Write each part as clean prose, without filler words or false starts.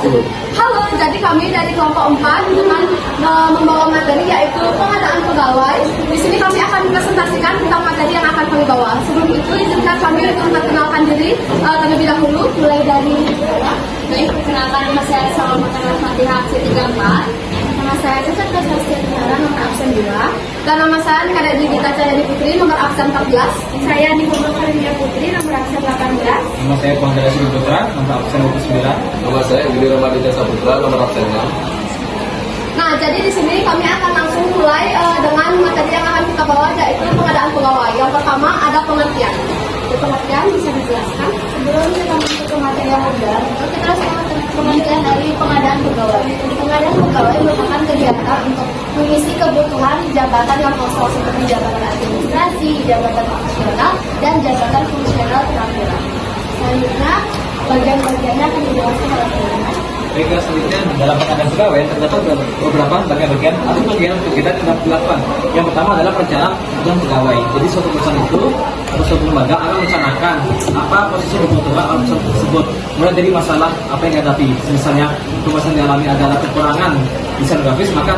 tersebut. Halo, jadi kami dari kelompok 4 dengan membawa materi yaitu pengadaan pegawai. Di sini kami akan presentasikan tentang materi yang akan kami bawa. Sebelum itu, izinkan kami untuk memperkenalkan diri terlebih dahulu, mulai dari Baik, perkenalkan nama saya Salma Al-Fatihah absen 34. Nama saya Cacat Kasastia Tenggara nomor absen 2. dan nama saya Kadek Gita Cahyani Putri nomor absen 14. Saya Nikola Karimia Putri nomor absen 18. Nama saya Pangdara Sudi Putra, nomor absen 29. Nama saya Gili Ramadita Saputra, nomor absen 6. Nah, jadi di sini kami akan langsung mulai dengan materi yang akan kita bawa yaitu pengadaan pegawai. Yang pertama ada pengertian. Jadi, pengertian bisa dijelaskan? Sebelum kita masuk ke materi yang udah, kita langsung pengertian dari pengadaan pegawai. Pengadaan pegawai merupakan kegiatan untuk mengisi kebutuhan jabatan yang kosong seperti jabatan administrasi, jabatan operasional, dan jabatan fungsional peraturan. Selanjutnya, bagian-bagiannya akan dijelaskan oleh teman-teman. Baik, selanjutnya dalam pengadaan pegawai terdapat beberapa bagian-bagian atau bagian untuk kita tidak dilakukan. Yang pertama adalah perencanaan kebutuhan pegawai. Jadi suatu perusahaan itu atau suatu lembaga akan merencanakan apa posisi kebutuhan perusahaan tersebut. Mulai dari masalah apa yang dihadapi. Misalnya perusahaan yang dialami adalah kekurangan desain grafis, maka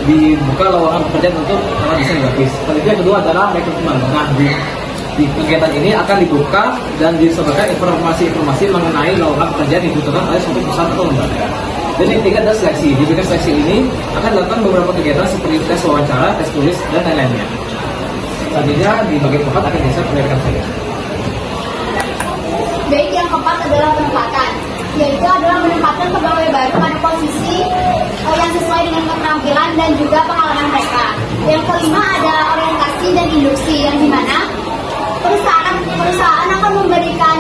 dibuka lowongan pekerjaan untuk desain grafis. Selanjutnya yang kedua adalah rekrutmen. Nah, di kegiatan ini akan dibuka dan disebarkan informasi-informasi mengenai lowongan pekerjaan yang dibutuhkan oleh suatu perusahaan atau lembaga. Dan yang ketiga adalah seleksi. Di bagian seleksi ini akan dilakukan beberapa kegiatan seperti tes wawancara, tes tulis, dan lain-lainnya. Selanjutnya di bagian keempat akan saya perlihatkan saja. Baik, yang keempat adalah penempatan, yaitu adalah menempatkan pegawai baru pada posisi yang sesuai dengan keterampilan dan juga pengalaman mereka. Yang kelima ada orientasi dan induksi, yang dimana perusahaan akan memberikan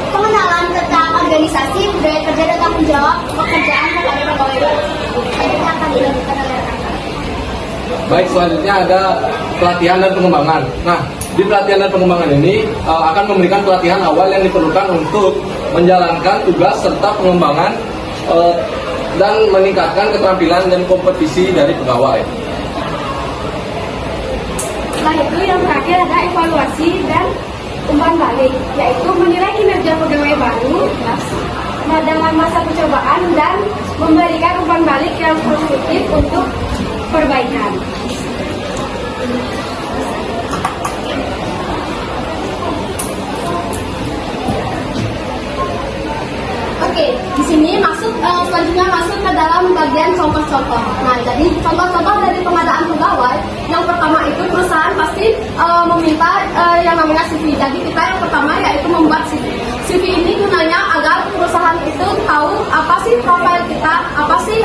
pengenalan tentang organisasi, budaya kerja, dan tanggung jawab pekerjaan kepada pegawai baru. Ini akan dilakukan oleh rekan-rekan. Baik, selanjutnya ada pelatihan dan pengembangan. Nah, di pelatihan dan pengembangan ini akan memberikan pelatihan awal yang diperlukan untuk menjalankan tugas serta pengembangan dan meningkatkan keterampilan dan kompetisi dari pegawai. Setelah itu yang terakhir ada evaluasi dan umpan balik, yaitu menilai kinerja pegawai baru dengan masa percobaan dan memberikan umpan balik yang konstruktif untuk perbaikan. Oke, di sini selanjutnya masuk ke dalam bagian contoh-contoh. Nah, jadi contoh-contoh dari pengadaan pegawai. Yang pertama itu perusahaan pasti meminta yang namanya CV. Jadi kita yang pertama yaitu membuat CV. CV ini gunanya agar perusahaan itu tahu apa sih profil kita, apa sih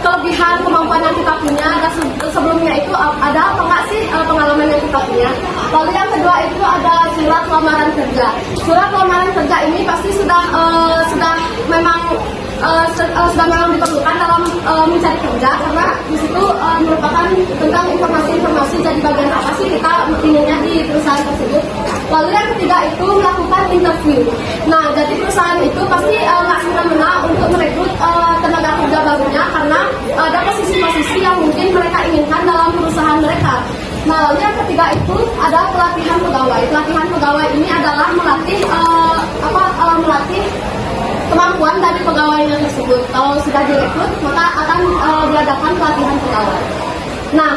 kelebihan kemampuan yang kita punya, dan sebelumnya itu ada apa nggak sih pengalaman yang kita punya. Lalu yang kedua itu ada surat lamaran kerja. Surat lamaran kerja ini pasti sudah memang diperlukan dalam mencari kerja, karena di situ merupakan tentang informasi-informasi dari bagian apa sih kita inginnya di perusahaan tersebut. Lalu yang ketiga itu melakukan interview. Nah, jadi perusahaan itu pasti nggak semena-mena untuk merekrut tenaga kerja barunya, karena ada posisi-posisi yang mungkin mereka inginkan dalam perusahaan mereka. Nah, lalu yang ketiga itu ada pelatihan pegawai. Pelatihan pegawai ini adalah melatih kemampuan dari pegawainya tersebut. Kalau sudah direkrut, maka akan diadakan pelatihan pegawai. Nah,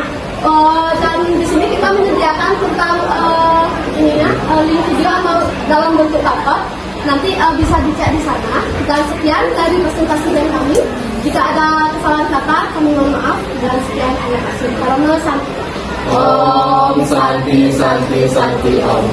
dan di sini kita menyediakan tentang link video atau dalam bentuk dapat. Nanti bisa dicek di sana. Dan sekian dari presentasi dari kami. Jika ada kesalahan kata, kami mohon maaf. Dan sekian, terima kasih. Salam Santi. Om Santi Santi Santi Om.